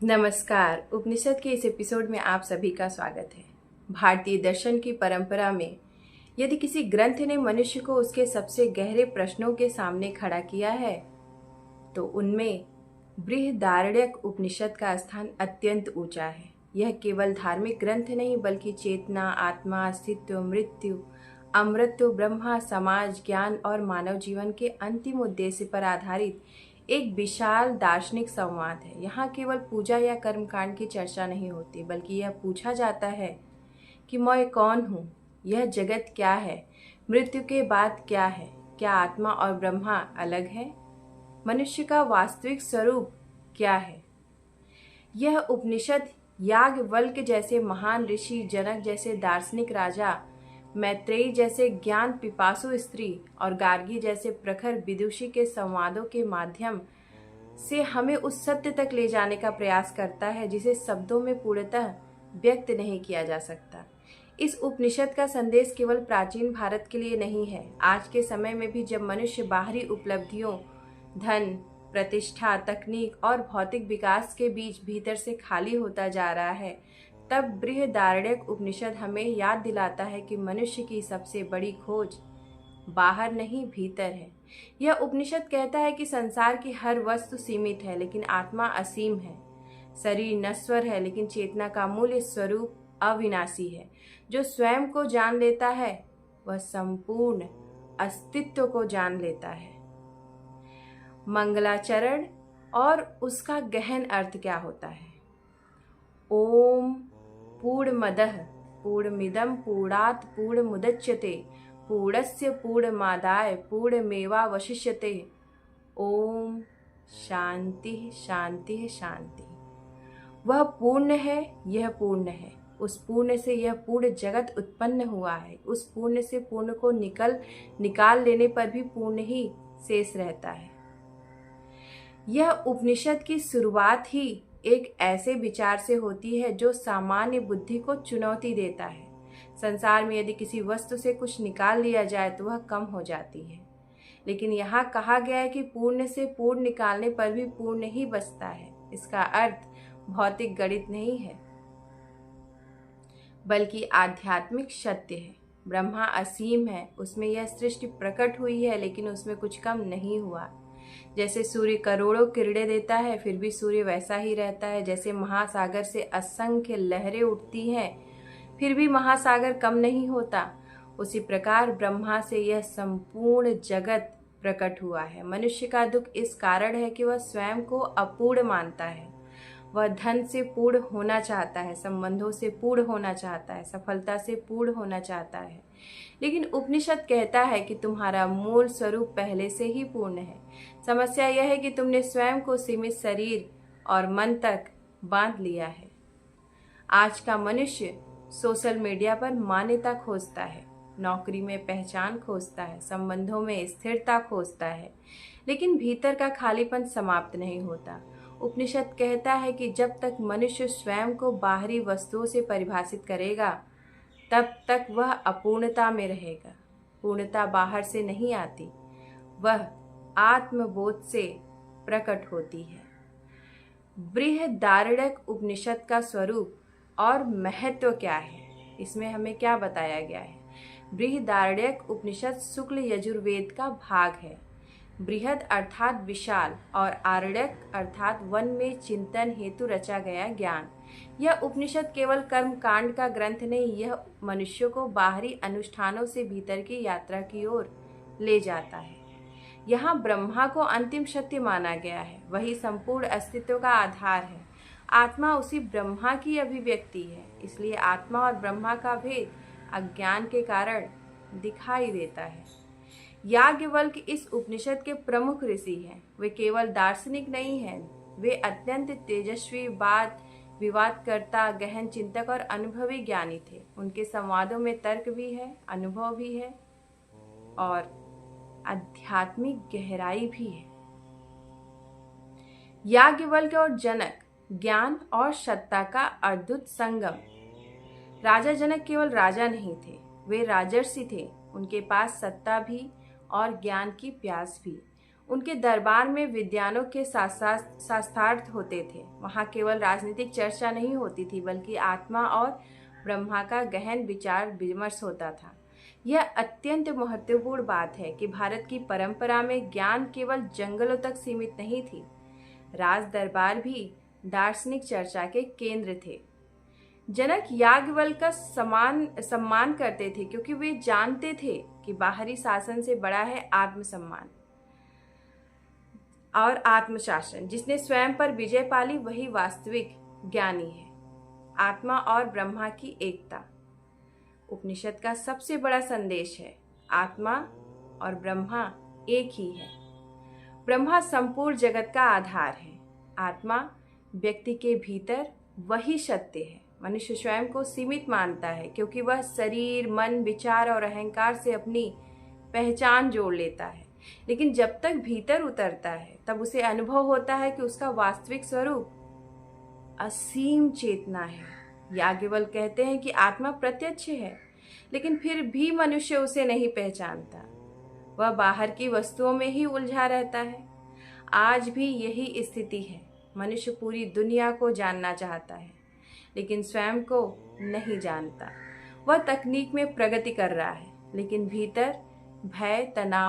नमस्कार। उपनिषद के इस एपिसोड में आप सभी का स्वागत है। भारतीय दर्शन की परंपरा में यदि किसी ग्रंथ ने मनुष्य को उसके सबसे गहरे प्रश्नों के सामने खड़ा किया है तो उनमें बृहदारण्यक उपनिषद का स्थान अत्यंत ऊंचा है। यह केवल धार्मिक ग्रंथ नहीं बल्कि चेतना, आत्मा, अस्तित्व, मृत्यु, अमृतत्व, ब्रह्मा, समाज, ज्ञान और मानव जीवन के अंतिम उद्देश्य पर आधारित एक विशाल दार्शनिक संवाद है। यहाँ केवल पूजा या कर्मकांड की चर्चा नहीं होती बल्कि यह पूछा जाता है कि मैं कौन हूँ, यह जगत क्या है, मृत्यु के बाद क्या है, क्या आत्मा और ब्रह्मा अलग है, मनुष्य का वास्तविक स्वरूप क्या है। यह उपनिषद याज्ञवल्क्य जैसे महान ऋषि, जनक जैसे दार्शनिक राजा, मैत्रेयी जैसे ज्ञान पिपासु स्त्री और गार्गी जैसे प्रखर विदुषी के संवादों के माध्यम से हमें उस सत्य तक ले जाने का प्रयास करता है जिसे शब्दों में पूर्णतः व्यक्त नहीं किया जा सकता। इस उपनिषद का संदेश केवल प्राचीन भारत के लिए नहीं है। आज के समय में भी जब मनुष्य बाहरी उपलब्धियों, धन, प्रतिष्ठा, तकनीक और भौतिक विकास के बीच भीतर से खाली होता जा रहा है, तब बृहदारण्यक उपनिषद हमें याद दिलाता है कि मनुष्य की सबसे बड़ी खोज बाहर नहीं भीतर है। यह उपनिषद कहता है कि संसार की हर वस्तु सीमित है लेकिन आत्मा असीम है। शरीर नश्वर है लेकिन चेतना का मूल स्वरूप अविनाशी है। जो स्वयं को जान लेता है वह संपूर्ण अस्तित्व को जान लेता है। मंगलाचरण और उसका गहन अर्थ क्या होता है। ओम पूर्णमदः पूर्णमिदं पूर्णात् पूर्णमुदच्यते पूर्णस्य पूर्णमादाय पूर्णमेवावशिष्यते। ओम शांति शांति शांति। वह पूर्ण है, यह पूर्ण है। उस पूर्ण से यह पूर्ण जगत उत्पन्न हुआ है। उस पूर्ण से पूर्ण को निकाल लेने पर भी पूर्ण ही शेष रहता है। यह उपनिषद की शुरुआत ही एक ऐसे विचार से होती है जो सामान्य बुद्धि को चुनौती देता है। संसार में यदि किसी वस्तु से कुछ निकाल लिया जाए तो वह कम हो जाती है, लेकिन यहाँ कहा गया है कि पूर्ण से पूर्ण निकालने पर भी पूर्ण ही बचता है। इसका अर्थ भौतिक गणित नहीं है बल्कि आध्यात्मिक सत्य है। ब्रह्मा असीम है, उसमें यह सृष्टि प्रकट हुई है लेकिन उसमें कुछ कम नहीं हुआ। जैसे सूर्य करोड़ों किरणें देता है फिर भी सूर्य वैसा ही रहता है। जैसे महासागर से असंख्य लहरें उठती हैं फिर भी महासागर कम नहीं होता, उसी प्रकार ब्रह्मा से यह संपूर्ण जगत प्रकट हुआ है। मनुष्य का दुख इस कारण है कि वह स्वयं को अपूर्ण मानता है। वह धन से पूर्ण होना चाहता है, संबंधों से पूर्ण होना चाहता है, सफलता से पूर्ण होना चाहता है। लेकिन उपनिषद कहता है कि तुम्हारा मूल स्वरूप पहले से ही पूर्ण है। समस्या यह है कि तुमने स्वयं को सीमित शरीर और मन तक बांध लिया है। आज का मनुष्य सोशल मीडिया पर मान्यता खोजता है, नौकरी में पहचान खोजता है, संबंधों में स्थिरता खोजता है, लेकिन भीतर का खालीपन समाप्त नहीं होता। उपनिषद कहता है कि जब तक मनुष्य स्वयं को बाहरी वस्तुओं से परिभाषित करेगा तब तक वह अपूर्णता में रहेगा। पूर्णता बाहर से नहीं आती, वह आत्मबोध से प्रकट होती है। बृहदारण्यक उपनिषद का स्वरूप और महत्व क्या है, इसमें हमें क्या बताया गया है। बृहदारण्यक उपनिषद शुक्ल यजुर्वेद का भाग है। बृहद अर्थात विशाल और आरण्यक अर्थात वन में चिंतन हेतु रचा गया ज्ञान। यह उपनिषद केवल कर्म कांड का ग्रंथ नहीं, यह मनुष्य को बाहरी अनुष्ठानों से भीतर की यात्रा की ओर ले जाता है। यहाँ ब्रह्मा को अंतिम सत्य माना गया है, वही संपूर्ण अस्तित्व का आधार है। आत्मा उसी ब्रह्मा की अभिव्यक्ति है, इसलिए आत्मा और ब्रह्मा का भेद अज्ञान के कारण दिखाई देता है। याज्ञवल्क्य इस उपनिषद के प्रमुख ऋषि हैं। वे केवल दार्शनिक नहीं हैं, वे अत्यंत तेजस्वी विवादकर्ता, गहन चिंतक और अनुभवी ज्ञानी थे। उनके संवादों में तर्क भी है, अनुभव भी है और आध्यात्मिक गहराई भी है। याज्ञवल्क्य और जनक, ज्ञान और सत्ता का अद्भुत संगम। राजा जनक केवल राजा नहीं थे, वे राजर्षि थे। उनके पास सत्ता भी और ज्ञान की प्यास भी। उनके दरबार में विद्वानों के शास्त्रार्थ होते थे। वहाँ केवल राजनीतिक चर्चा नहीं होती थी, बल्कि आत्मा और ब्रह्मा का गहन विचार विमर्श होता था। यह अत्यंत महत्वपूर्ण बात है कि भारत की परंपरा में ज्ञान केवल जंगलों तक सीमित नहीं थी। राज दरबार भी दार्शनिक चर्चा के केंद्र थे। जनक याज्ञवल्क्य का सम्मान करते थे, क्योंकि वे जानते थे कि बाहरी शासन से बड़ा है आत्मसम्मान और आत्मशासन। जिसने स्वयं पर विजय पाली वही वास्तविक ज्ञानी है। आत्मा और ब्रह्मा की एकता उपनिषद का सबसे बड़ा संदेश है। आत्मा और ब्रह्मा एक ही है। ब्रह्मा संपूर्ण जगत का आधार है। आत्मा व्यक्ति के भीतर वही सत्य है। मनुष्य स्वयं को सीमित मानता है, क्योंकि वह शरीर, मन, विचार और अहंकार से अपनी पहचान जोड़ लेता है। लेकिन जब तक भीतर उतरता है, तब उसे अनुभव होता है कि उसका वास्तविक स्वरूप असीम चेतना है। याज्ञवल्क्य कहते हैं कि आत्मा प्रत्यक्ष है, लेकिन फिर भी मनुष्य उसे नहीं पहचानता। वह बाहर की वस्तुओं में ही उलझा रहता है। आज भी यही स्थिति है। मनुष्य पूरी दुनिया को जानना चाहता है, लेकिन स्वयं को नहीं जानता। वह तकनीक में प्रगति कर रहा है, लेकिन भीतर भय, तनाव